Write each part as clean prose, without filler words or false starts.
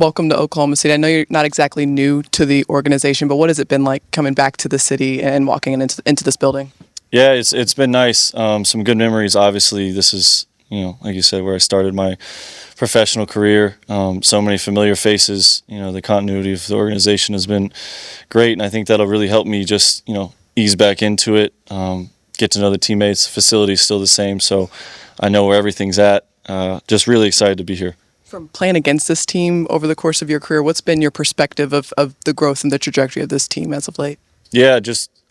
welcome to Oklahoma City. I know you're not exactly new to the organization, but what has it been like coming back to the city and walking into this building? Yeah, it's been nice. Some good memories. Obviously, this is, like you said, where I started my professional career. So many familiar faces. The continuity of the organization has been great, and I think that'll really help me just ease back into it. Get to know the teammates. The facility's still the same, so I know where everything's at. Just really excited to be here. From playing against this team over the course of your career, what's been your perspective of the growth and the trajectory of this team as of late? Yeah,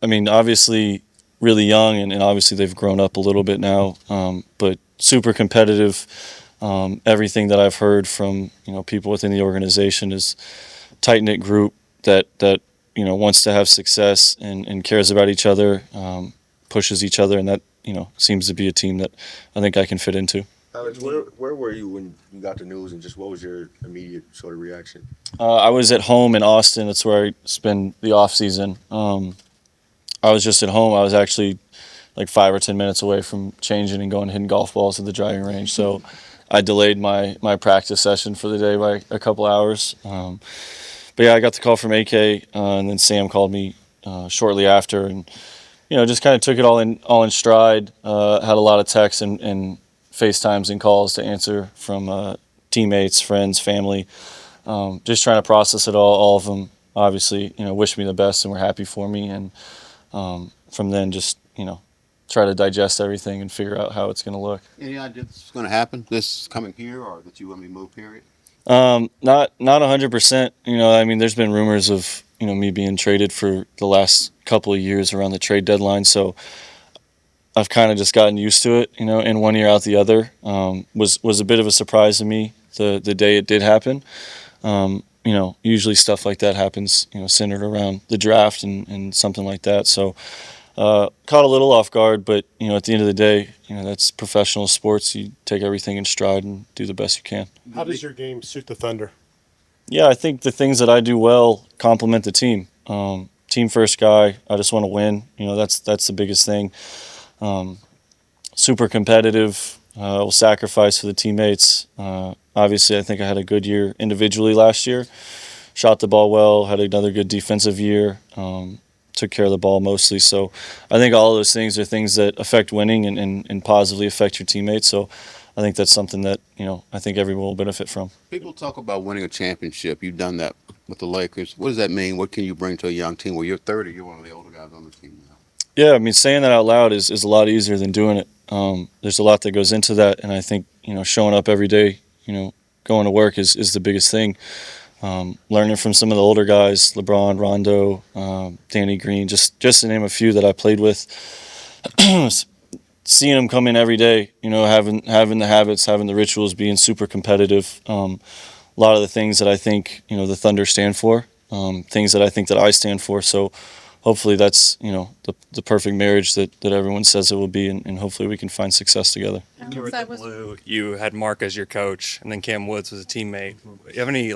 obviously really young, and obviously they've grown up a little bit now, but super competitive. Everything that I've heard from people within the organization is tight-knit group that wants to have success and cares about each other, pushes each other, and that seems to be a team that I think I can fit into. Alex, where were you when you got the news, and just what was your immediate sort of reaction? I was at home in Austin. That's where I spend the off season. I was just at home. I was actually like 5 or 10 minutes away from changing and going hitting golf balls at the driving range. So I delayed my practice session for the day by a couple hours. But yeah, I got the call from AK, and then Sam called me shortly after, and just kind of took it all in stride. Had a lot of texts and FaceTimes and calls to answer from teammates, friends, family. Just trying to process it all of them. Obviously, wish me the best and were happy for me, and from then just try to digest everything and figure out how it's going to look. Any idea what's going to happen this coming here, or that you want me to move? Period. Not 100%. There's been rumors of me being traded for the last couple of years around the trade deadline, so I've kind of just gotten used to it. In 1 year out the other. Was a bit of a surprise to me the day it did happen. Usually stuff like that happens, centered around the draft and something like that. So caught a little off guard, but at the end of the day, that's professional sports. You take everything in stride and do the best you can. How does your game suit the Thunder? Yeah, I think the things that I do well complement the team. Team first guy. I just want to win. That's the biggest thing. Super competitive. Will sacrifice for the teammates. Obviously, I think I had a good year individually last year. Shot the ball well, had another good defensive year, took care of the ball mostly. So I think all of those things are things that affect winning and positively affect your teammates. So I think that's something that, I think everyone will benefit from. People talk about winning a championship. You've done that with the Lakers. What does that mean? What can you bring to a young team? Well, you're 30. You're one of the older guys on the team now. Yeah, saying that out loud is a lot easier than doing it. There's a lot that goes into that, and I think, showing up every day, going to work is the biggest thing. Learning from some of the older guys, LeBron, Rondo, Danny Green, just to name a few that I played with. Seeing them come in every day, having the habits, having the rituals, being super competitive. A lot of the things that I think, the Thunder stand for, things that I think that I stand for. So hopefully that's, the perfect marriage that everyone says it will be, and hopefully we can find success together. You were at the Blue, you had Mark as your coach, and then Cam Woods was a teammate. You have any,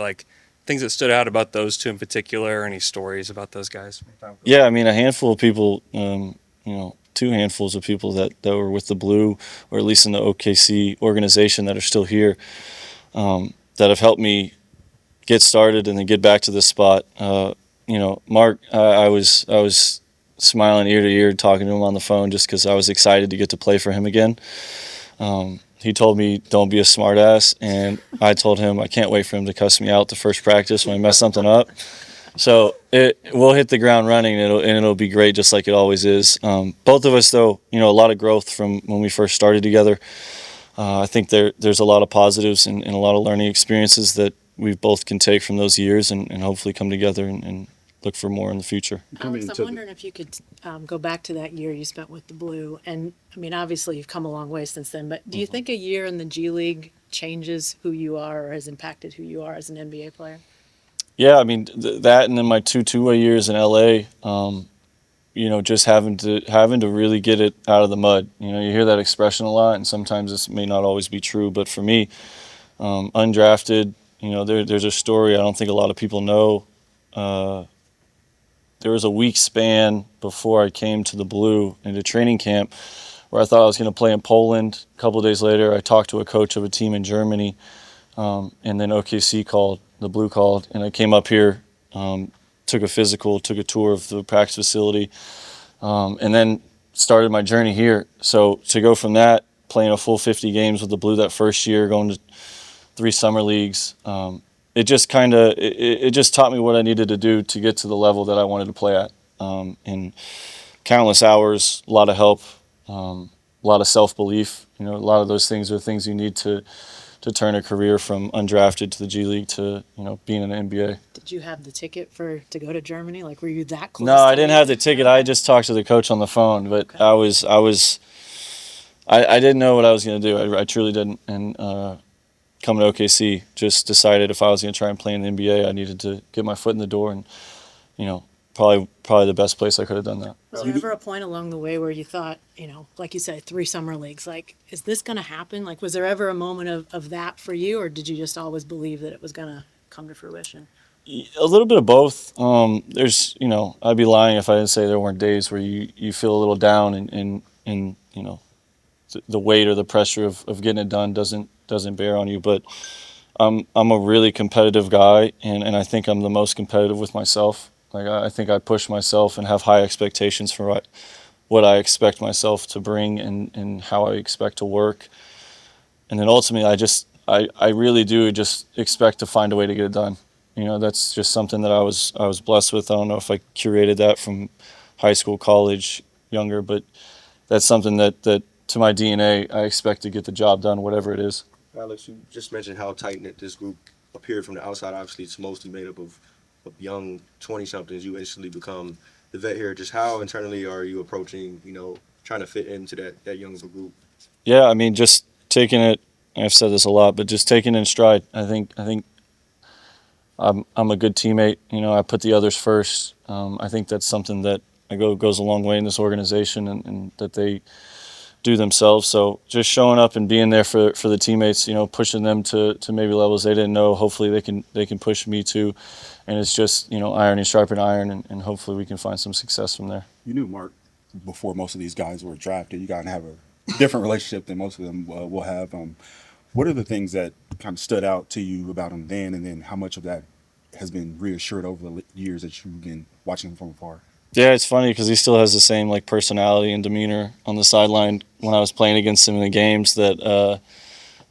things that stood out about those two in particular, any stories about those guys? Yeah, a handful of people, two handfuls of people that were with the Blue, or at least in the OKC organization, that are still here, that have helped me get started and then get back to this spot. Mark, I was smiling ear to ear talking to him on the phone just because I was excited to get to play for him again. He told me, don't be a smartass, and I told him I can't wait for him to cuss me out the first practice when I mess something up. So we'll hit the ground running, and it'll be great, just like it always is. Both of us, though, a lot of growth from when we first started together. I think there's a lot of positives and a lot of learning experiences that we both can take from those years and hopefully come together and look for more in the future. Alex, I'm wondering if you could go back to that year you spent with the Blue. And, obviously you've come a long way since then, but do you think a year in the G League changes who you are or has impacted who you are as an NBA player? Yeah, that and then my two-way years in LA, just having to really get it out of the mud. You hear that expression a lot, and sometimes this may not always be true, but for me, undrafted, there's a story I don't think a lot of people know. There was a week span before I came to the Blue into training camp where I thought I was going to play in Poland. A couple of days later, I talked to a coach of a team in Germany, and then OKC called, the Blue called, and I came up here, took a physical, took a tour of the practice facility, and then started my journey here. So to go from that, playing a full 50 games with the Blue that first year, going to 3 summer leagues, it just it just taught me what I needed to do to get to the level that I wanted to play at. And countless hours, a lot of help, a lot of self-belief. You know, a lot of those things are things you need to turn a career from undrafted to the G League to, you know, being in the NBA. Did you have the ticket to go to Germany? Like, were you that close? No, to I didn't have the leaving? ticket. No? I just talked to the coach on the phone, but Okay. I didn't know what I was going to do. I truly didn't. And coming to OKC, just decided if I was going to try and play in the NBA, I needed to get my foot in the door, and, you know, probably the best place I could have done that. Was there ever a point along the way where you thought, you know, like you said, 3 summer leagues, like, is this going to happen? Like, was there ever a moment of that for you, or did you just always believe that it was going to come to fruition? A little bit of both. There's, you know, I'd be lying if I didn't say there weren't days where you feel a little down, and you know, the weight or the pressure of getting it done doesn't bear on you. But I'm a really competitive guy, and I think I'm the most competitive with myself. Like, I think I push myself and have high expectations for what I expect myself to bring, and how I expect to work. And then ultimately, I really do just expect to find a way to get it done. You know, that's just something that I was blessed with. I don't know if I curated that from high school, college, younger, but that's something that to my DNA, I expect to get the job done, whatever it is. Alex, you just mentioned how tight knit this group appeared from the outside. Obviously, it's mostly made up of young 20-somethings. You instantly become the vet here. Just how internally are you approaching, you know, trying to fit into that younger group? Yeah, I mean, just taking it. I've said this a lot, but just taking it in stride. I think I'm a good teammate. You know, I put the others first. I think that's something that goes a long way in this organization, and that they do themselves. So just showing up and being there for the teammates, you know, pushing them to maybe levels they didn't know. Hopefully they can push me too, and it's just, you know, iron and sharpen iron, and hopefully we can find some success from there. You knew Mark before most of these guys were drafted. You guys have a different relationship than most of them will have. What are the things that kind of stood out to you about him then, and then how much of that has been reassured over the years that you've been watching him from afar? Yeah, it's funny because he still has the same like personality and demeanor on the sideline when I was playing against him in the games that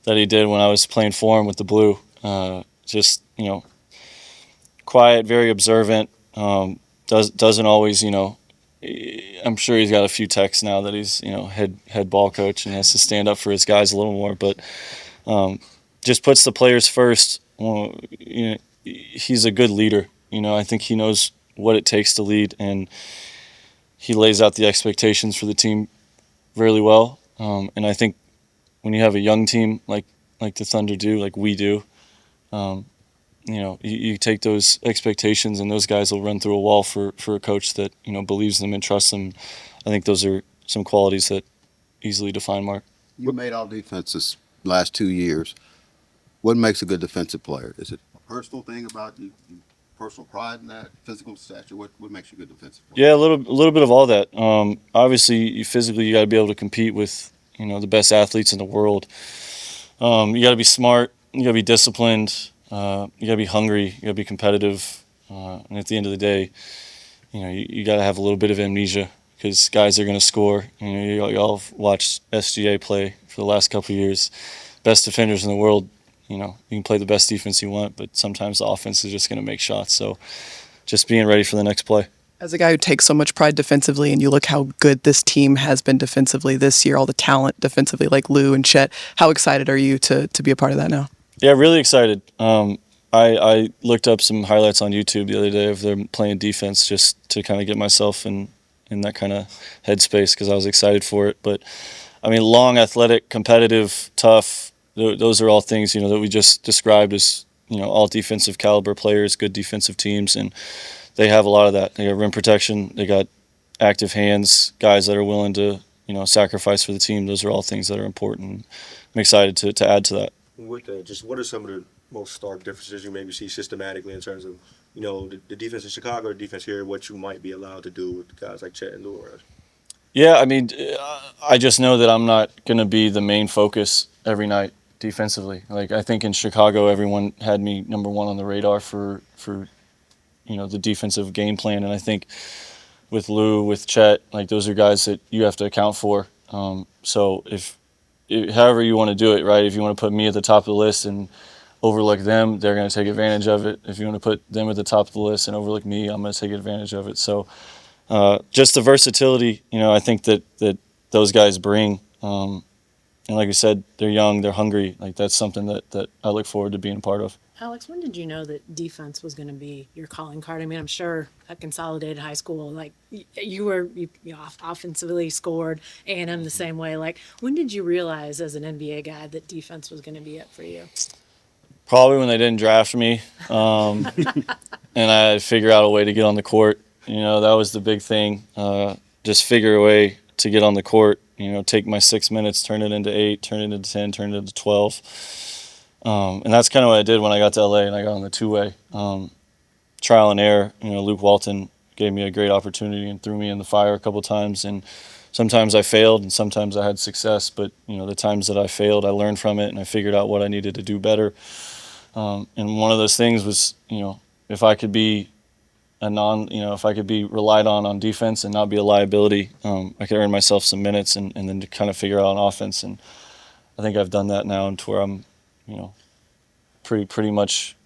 he did when I was playing for him with the Blue. Just, you know, quiet, very observant. Doesn't always, you know. I'm sure he's got a few texts now that he's, you know, head ball coach and has to stand up for his guys a little more, but just puts the players first. Well, you know, he's a good leader. You know, I think he knows what it takes to lead, and he lays out the expectations for the team really well. And I think when you have a young team like the Thunder do, like we do, you know, you take those expectations, and those guys will run through a wall for a coach that, you know, believes them and trusts them. I think those are some qualities that easily define Mark. You made all defenses last 2 years. What makes a good defensive player? Is it a personal thing about you personal pride in that, physical stature? What makes you a good defensive player? Yeah, a little bit of all that. Obviously, you got to be able to compete with, you know, the best athletes in the world. You got to be smart. You got to be disciplined. You got to be hungry. You got to be competitive. And at the end of the day, you know, you got to have a little bit of amnesia, because guys are going to score. You know, y'all have watched SGA play for the last couple of years. Best defenders in the world. You know, you can play the best defense you want, but sometimes the offense is just going to make shots. So just being ready for the next play. As a guy who takes so much pride defensively, and you look how good this team has been defensively this year, all the talent defensively like Lou and Chet, how excited are you to be a part of that now? Yeah, really excited. I looked up some highlights on YouTube the other day of them playing defense, just to kind of get myself in that kind of headspace, because I was excited for it. But I mean, long, athletic, competitive, tough. Those are all things, you know, that we just described as, you know, all defensive caliber players, good defensive teams, and they have a lot of that. They got rim protection, they got active hands, guys that are willing to, you know, sacrifice for the team. Those are all things that are important. I'm excited to add to that. With just what are some of the most stark differences you maybe see systematically in terms of, you know, the defense in Chicago or the defense here, what you might be allowed to do with guys like Chet and Lou? Yeah, I mean, I just know that I'm not going to be the main focus every night. defensively. Like, I think in Chicago, everyone had me number one on the radar for the defensive game plan, and I think with Lou, with Chet, like, those are guys that you have to account for. So however you want to do it, right? If you want to put me at the top of the list and overlook them, they're going to take advantage of it. If you want to put them at the top of the list and overlook me, I'm going to take advantage of it. So just the versatility, I think that those guys bring. And like I said, they're young, they're hungry. Like, that's something that I look forward to being a part of. Alex, when did you know that defense was going to be your calling card? I mean, I'm sure at Consolidated High School, like you offensively scored, A&M the same way. Like, when did you realize as an NBA guy that defense was going to be it for you? Probably when they didn't draft me, and I had to figure out a way to get on the court. That was the big thing. Just figure a way to get on the court. Take my 6 minutes, turn it into 8, turn it into 10, turn it into 12. And that's kind of what I did when I got to LA and I got on the two-way. Trial and error. Luke Walton gave me a great opportunity and threw me in the fire a couple times. And sometimes I failed and sometimes I had success. But, the times that I failed, I learned from it and I figured out what I needed to do better. And one of those things was, if I could be if I could be relied on defense and not be a liability, I could earn myself some minutes and then to kind of figure out an offense. And I think I've done that now, and to where I'm, pretty much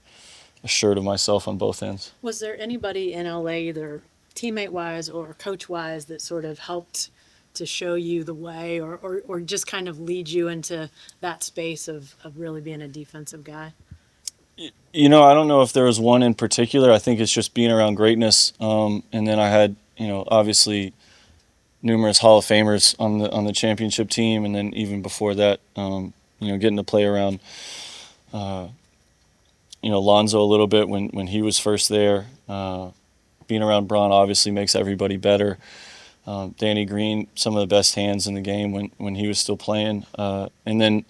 assured of myself on both ends. Was there anybody in LA, either teammate wise or coach wise, that sort of helped to show you the way or just kind of lead you into that space of really being a defensive guy? I don't know if there was one in particular. I think it's just being around greatness. And then I had, obviously numerous Hall of Famers on the championship team. And then even before that, getting to play around, Lonzo a little bit when he was first there. Being around Bron obviously makes everybody better. Danny Green, some of the best hands in the game when he was still playing. And then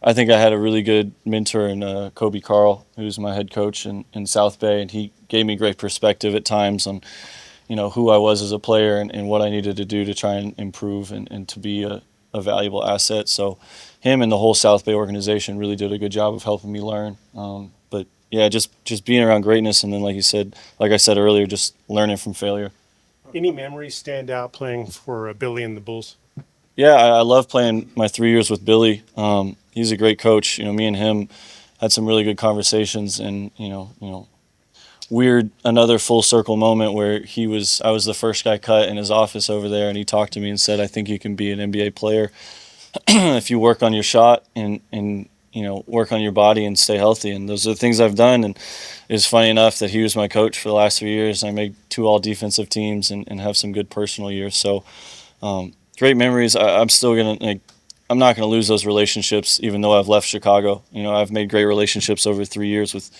I think I had a really good mentor in Kobe Carl, who's my head coach in South Bay, and he gave me great perspective at times on, who I was as a player and what I needed to do to try and improve and to be a valuable asset. So him and the whole South Bay organization really did a good job of helping me learn. But yeah, just being around greatness, and then like I said earlier, just learning from failure. Any memories stand out playing for Billy and the Bulls? Yeah, I love playing my 3 years with Billy. He's a great coach. Me and him had some really good conversations, and another full circle moment where I was the first guy cut in his office over there, and he talked to me and said, "I think you can be an NBA player if you work on your shot and work on your body and stay healthy." And those are the things I've done. And it's funny enough that he was my coach for the last 3 years. I made 2 all defensive teams and have some good personal years. So great memories. I'm not gonna lose those relationships even though I've left Chicago. I've made great relationships over 3 years with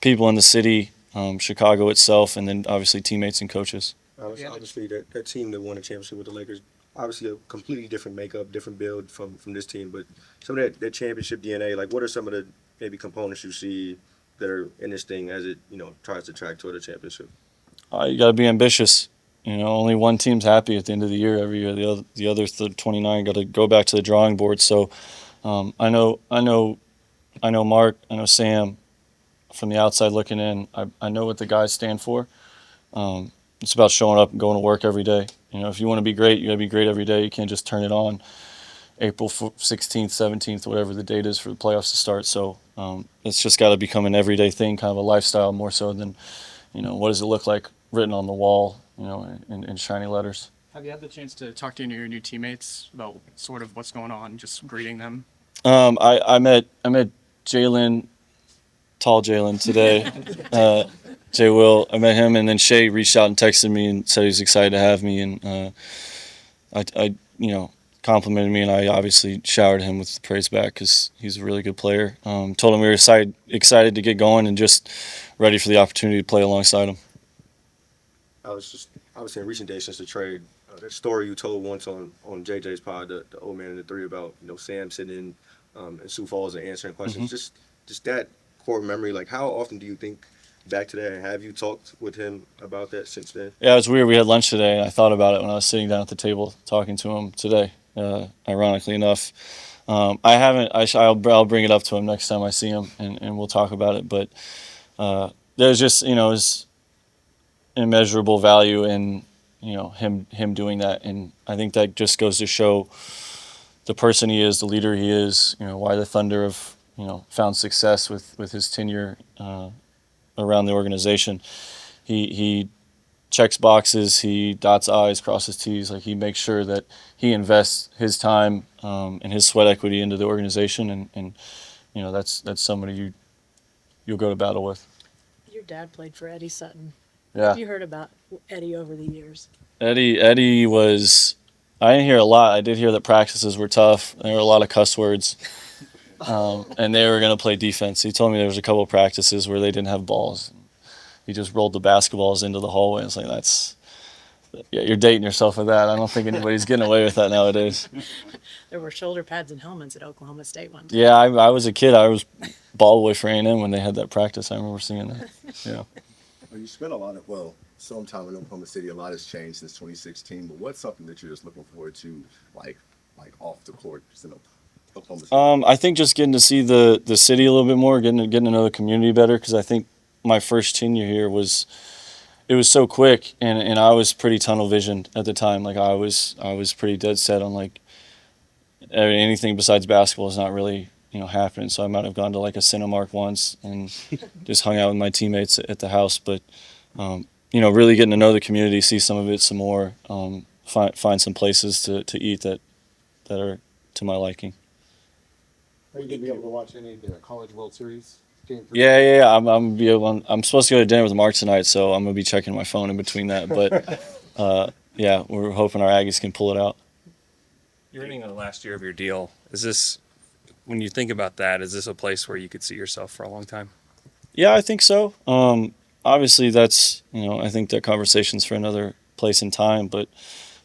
people in the city, Chicago itself, and then obviously teammates and coaches. Obviously, that team that won a championship with the Lakers, obviously a completely different makeup, different build from this team. But some of that championship DNA, like, what are some of the maybe components you see that are in this thing as it tries to track toward a championship? You got to be ambitious. Only one team's happy at the end of the year every year. The other 29 got to go back to the drawing board. So I know Mark, I know Sam. From the outside looking in, I know what the guys stand for. It's about showing up and going to work every day. If you want to be great, you got to be great every day. You can't just turn it on April 16th, 17th, whatever the date is for the playoffs to start. So it's just got to become an everyday thing, kind of a lifestyle more so than, what does it look like written on the wall, in shiny letters. Have you had the chance to talk to any of your new teammates about sort of what's going on, just greeting them? I met Jalen, tall Jalen today. Jay Will, I met him, and then Shea reached out and texted me and said he was excited to have me, and I complimented me, and I obviously showered him with praise back because he's a really good player. Told him we were excited to get going and just ready for the opportunity to play alongside him. I was in recent days since the trade. That story you told once on JJ's pod, the old man and the three, about Sam sitting in Sioux Falls and answering questions. Mm-hmm. Just that core memory. Like, how often do you think back to that? And have you talked with him about that since then? Yeah, it was weird. We had lunch today, and I thought about it when I was sitting down at the table talking to him today. ironically enough. I haven't. I'll bring it up to him next time I see him, and we'll talk about it. But there's just is immeasurable value in him doing that, and I think that just goes to show the person he is, the leader he is. Why the Thunder have found success with his tenure around the organization. He checks boxes, he dots I's, crosses T's. Like, he makes sure that he invests his time and his sweat equity into the organization, and that's somebody you'll go to battle with. Your dad played for Eddie Sutton. What Yeah, have you heard about Eddie over the years? Eddie was. I didn't hear a lot. I did hear that practices were tough. There were a lot of cuss words, and they were going to play defense. He told me there was a couple of practices where they didn't have balls. He just rolled the basketballs into the hallway. It's like, yeah, you're dating yourself with that. I don't think anybody's getting away with that nowadays. There were shoulder pads and helmets at Oklahoma State one time. Yeah, I was a kid. I was ball boy for A&M when they had that practice. I remember seeing that. Yeah. Well, you spent some time in Oklahoma City. A lot has changed since 2016. But what's something that you're just looking forward to, like off the court, just in Oklahoma City? I think just getting to see the city a little bit more, getting to know the community better, because I think my first tenure here was so quick, and I was pretty tunnel visioned at the time. Like, I was pretty dead set on, like, anything besides basketball is not really happening. So I might have gone to like a Cinemark once and just hung out with my teammates at the house. But really getting to know the community, see some of it some more, find some places to eat that are to my liking. Are you going to be able to watch any of the College World Series game? Yeah. I'm supposed to go to dinner with Mark tonight, so I'm gonna be checking my phone in between that. But yeah, we're hoping our Aggies can pull it out. You're hitting the last year of your deal. Is this, when you think about that, is this a place where you could see yourself for a long time? Yeah, I think so. Obviously, that's I think that conversation's for another place and time. But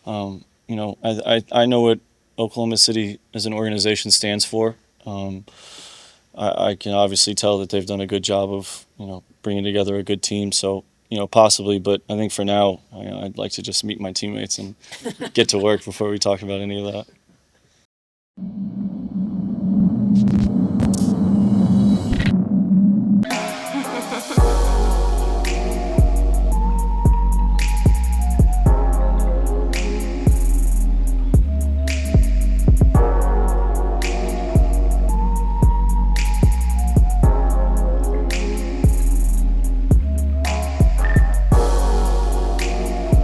I know what Oklahoma City as an organization stands for. I can obviously tell that they've done a good job of bringing together a good team. So possibly, but I think for now, I'd like to just meet my teammates and get to work before we talk about any of that.